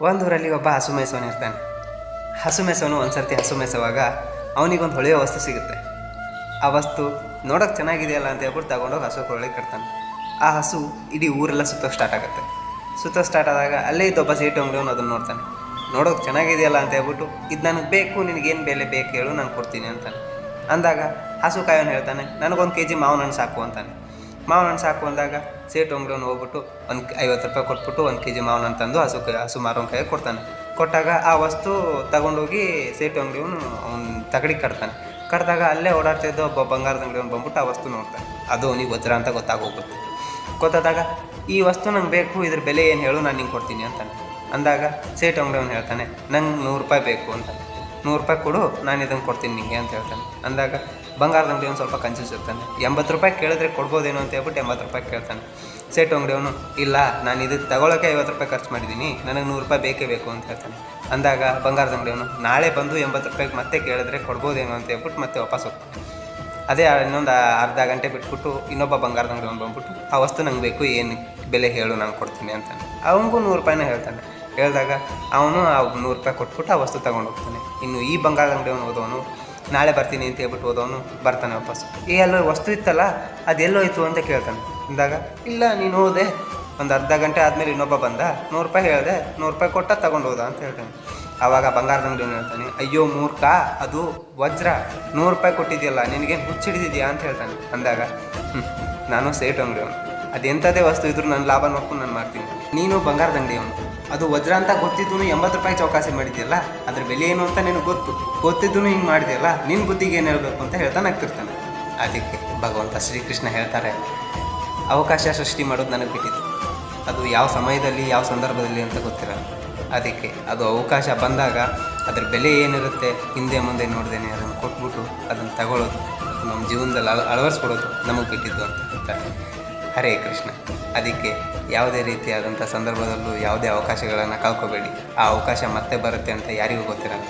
ಒಂದೂರಲ್ಲಿ ಒಬ್ಬ ಹಸು ಮೇಯಿಸೋನು ಇರ್ತಾನೆ. ಹಸು ಮೇಯಿಸೋನು ಒಂದು ಸರ್ತಿ ಹಸು ಮೇಯಿಸುವಾಗ ಅವನಿಗೊಂದು ಹೊಳೆಯೋ ವಸ್ತು ಸಿಗುತ್ತೆ. ಆ ವಸ್ತು ನೋಡೋಕೆ ಚೆನ್ನಾಗಿದೆಯಲ್ಲ ಅಂತ ಹೇಳ್ಬಿಟ್ಟು ತಗೊಂಡೋಗಿ ಹಸು ಕೊರಳಿಗೆ ಕಟ್ತಾನೆ. ಆ ಹಸು ಇಡೀ ಊರೆಲ್ಲ ಸುತ್ತೋಕೆ ಸ್ಟಾರ್ಟ್ ಆಗುತ್ತೆ. ಸುತ್ತೋಕೆ ಸ್ಟಾರ್ಟ್ ಆದಾಗ ಅಲ್ಲೇ ಇದ್ದೊಬ್ಬ ಸೇಟು ಅಂಗಡಿಯವನು ಅದನ್ನು ನೋಡ್ತಾನೆ. ನೋಡೋಕೆ ಚೆನ್ನಾಗಿದೆಯಲ್ಲ ಅಂತ ಹೇಳ್ಬಿಟ್ಟು ಇದು ನನಗೆ ಬೇಕು, ನಿನಗೇನು ಬೆಲೆ ಬೇಕು ಹೇಳು, ನಾನು ಕೊಡ್ತೀನಿ ಅಂತಾನೆ. ಅಂದಾಗ ಹಸು ಕಾಯೋನು ಹೇಳ್ತಾನೆ, ನನಗೊಂದು ಕೆ ಜಿ ಮಾವಿನ ಹಣ್ಣು ಸಾಕು ಅಂತಾನೆ. ಮಾವಿನ ಹಣ್ಣು ಸಾಕು ಅಂದಾಗ ಸೇಟು ಅಂಗಡಿಯವನು ಹೋಗ್ಬಿಟ್ಟು ಒಂದು 50 ರೂಪಾಯಿ ಕೊಟ್ಬಿಟ್ಟು 1 ಕೆ ಜಿ ಮಾವಿನ ಹಣ್ಣು ತಂದು ಹಸು ಮಾರೋನ ಕೈಗೆ ಕೊಡ್ತಾನೆ. ಕೊಟ್ಟಾಗ ಆ ವಸ್ತು ತಗೊಂಡೋಗಿ ಸೇಟು ಅಂಗಡಿಯವನು ಅವ್ನು ತಗಡಿಗೆ ಕಟ್ತಾನೆ. ಕಟ್ಟಿದಾಗ ಅಲ್ಲೇ ಓಡಾಡ್ತಿದ್ದ ಒಬ್ಬ ಬಂಗಾರದ ಅಂಗಡಿಯವನು ಬಂದ್ಬಿಟ್ಟು ಆ ವಸ್ತು ನೋಡ್ತಾನೆ. ಅದು ಅವನಿಗೆ ವಜ್ರ ಅಂತ ಗೊತ್ತಾಗೋಗುತ್ತೆ. ಗೊತ್ತಾದಾಗ ಈ ವಸ್ತು ನಂಗೆ ಬೇಕು, ಇದ್ರ ಬೆಲೆ ಏನು ಹೇಳು, ನಾನು ನಿಂಗೆ ಕೊಡ್ತೀನಿ ಅಂತಾನೆ. ಅಂದಾಗ ಸೇಟು ಅಂಗಡಿಯವನು ಹೇಳ್ತಾನೆ, ನಂಗೆ 100 ರೂಪಾಯಿ ಬೇಕು ಅಂತಾನೆ. 100 ರೂಪಾಯಿ ಕೊಡು, ನಾನು ಇದನ್ನು ಕೊಡ್ತೀನಿ ನಿಂಗೆ ಅಂತ ಹೇಳ್ತಾನೆ. ಅಂದಾಗ ಬಂಗಾರದ ಅಂಗಡಿಯವನು ಸ್ವಲ್ಪ ಕನ್ಫ್ಯೂಸ್ ಇರ್ತಾನೆ. 80 ರೂಪಾಯಿ ಕೇಳಿದ್ರೆ ಕೊಡ್ಬೋದೇನೋ ಅಂತ ಹೇಳ್ಬಿಟ್ಟು 80 ರೂಪಾಯಿ ಕೇಳ್ತಾನೆ. ಸೇಟು ಅಂಗಡಿಯವನು, ಇಲ್ಲ, ನಾನು ಇದಕ್ಕೆ ತಗೊಳ್ಳೋಕೆ 50 ರೂಪಾಯಿ ಖರ್ಚು ಮಾಡಿದ್ದೀನಿ, ನನಗೆ 100 ರೂಪಾಯಿ ಬೇಕೇ ಬೇಕು ಅಂತ ಹೇಳ್ತಾನೆ. ಅಂದಾಗ ಬಂಗಾರದ ಅಂಗಡಿಯವನು, ನಾಳೆ ಬಂದು 80 ರೂಪಾಯಿಗೆ ಮತ್ತೆ ಕೇಳಿದ್ರೆ ಕೊಡ್ಬೋದೇನೋ ಅಂತ ಹೇಳ್ಬಿಟ್ಟು ಮತ್ತೆ ವಾಪಸ್ ಹೋಗ್ತಾನೆ. ಅದೇ ಇನ್ನೊಂದು ಅರ್ಧ ಗಂಟೆ ಬಿಟ್ಬಿಟ್ಟು ಇನ್ನೊಬ್ಬ ಬಂಗಾರದ ಅಂಗಡಿಯವನು ಬಂದ್ಬಿಟ್ಟು ಆ ವಸ್ತು ನಂಗೆ ಬೇಕು, ಏನು ಬೆಲೆ ಹೇಳು, ನಾನು ಕೊಡ್ತೀನಿ ಅಂತಾನೆ. ಅವನಿಗೂ 100 ರೂಪಾಯಿನ ಹೇಳ್ತಾನೆ. ಹೇಳಿದಾಗ ಅವನು ಆ 100 ರೂಪಾಯಿ ಕೊಟ್ಬಿಟ್ಟು ಆ ವಸ್ತು ತೊಗೊಂಡು ಹೋಗ್ತಾನೆ. ಇನ್ನು ಈ ಬಂಗಾರದ ಅಂಗಡಿಯವನು ಹೋದವನು ನಾಳೆ ಬರ್ತೀನಿ ಅಂತ ಹೇಳ್ಬಿಟ್ಟು ಹೋದವನು ಬರ್ತಾನೆ ವಾಪಸ್. ಎಲ್ಲೋ ವಸ್ತು ಇತ್ತಲ್ಲ, ಅದೆಲ್ಲೋ ಇತ್ತು ಅಂತ ಕೇಳ್ತಾನೆ. ಅಂದಾಗ, ಇಲ್ಲ, ನೀನು ಹೋದೆ, ಒಂದು ಅರ್ಧ ಗಂಟೆ ಆದಮೇಲೆ ಇನ್ನೊಬ್ಬ ಬಂದ, 100 ರೂಪಾಯಿ ಹೇಳಿದೆ, 100 ರೂಪಾಯಿ ಕೊಟ್ಟ ತಗೊಂಡು ಹೋದ ಅಂತ ಹೇಳ್ತಾನೆ. ಆವಾಗ ಬಂಗಾರದ ಅಂಗಡಿಯವನು ಹೇಳ್ತಾನೆ, ಅಯ್ಯೋ ಮೂರ್ಖ, ಅದು ವಜ್ರ, 100 ರೂಪಾಯಿ ಕೊಟ್ಟಿದೆಯಲ್ಲ, ನಿನಗೇನು ಹುಚ್ಚಿಡಿದಿದೆಯಾ ಅಂತ ಹೇಳ್ತಾನೆ. ಅಂದಾಗ, ನಾನು ಸೇಟು ಅಂಗಡಿಯವನು, ಅದೆಂಥದೇ ವಸ್ತು ಇದ್ರೂ ನನ್ನ ಲಾಭ ನೋಡ್ಕೊಂಡು ನಾನು ಮಾಡ್ತೀನಿ. ನೀನು ಬಂಗಾರದ ಅಂಗಡಿಯವನು, ಅದು ವಜ್ರ ಅಂತ ಗೊತ್ತಿದ್ದೂ 80 ರೂಪಾಯಿ ಚೌಕಾಸಿ ಮಾಡಿದೆಯಲ್ಲ, ಅದ್ರ ಬೆಲೆ ಏನು ಅಂತ ನಿನಗೆ ಗೊತ್ತಿದ್ದೂ ಹಿಂಗೆ ಮಾಡಿದೆಯಲ್ಲ, ನಿನ್ನ ಬುದ್ಧಿಗೆ ಏನು ಹೇಳಬೇಕು ಅಂತ ಹೇಳ್ತಾನೆ ಆಗ್ತಿರ್ತಾನೆ. ಅದಕ್ಕೆ ಭಗವಂತ ಶ್ರೀಕೃಷ್ಣ ಹೇಳ್ತಾರೆ, ಅವಕಾಶ ಸೃಷ್ಟಿ ಮಾಡೋದು ನನಗೆ ಬಿಟ್ಟಿತ್ತು, ಅದು ಯಾವ ಸಮಯದಲ್ಲಿ ಯಾವ ಸಂದರ್ಭದಲ್ಲಿ ಅಂತ ಗೊತ್ತಿರಲ್ಲ. ಅದಕ್ಕೆ ಅದು ಅವಕಾಶ ಬಂದಾಗ ಅದ್ರ ಬೆಲೆ ಏನಿರುತ್ತೆ ಹಿಂದೆ ಮುಂದೆ ನೋಡ್ದೇನೆ ಅದನ್ನು ಕೊಟ್ಬಿಟ್ಟು ಅದನ್ನು ತಗೊಳ್ಳೋದು, ಅದು ನಮ್ಮ ಜೀವನದಲ್ಲಿ ಅಳವಡಿಸ್ಕೊಡೋದು ನಮಗೆ ಬಿಟ್ಟಿದ್ದು ಅಂತ ಹೇಳ್ತಾರೆ. ಹರೇ ಕೃಷ್ಣ. ಅದಕ್ಕೆ ಯಾವುದೇ ರೀತಿಯಾದಂಥ ಸಂದರ್ಭದಲ್ಲೂ ಯಾವುದೇ ಅವಕಾಶಗಳನ್ನು ಕಳ್ಕೊಬೇಡಿ. ಆ ಅವಕಾಶ ಮತ್ತೆ ಬರುತ್ತೆ ಅಂತ ಯಾರಿಗೂ ಗೊತ್ತಿರಲ್ಲ.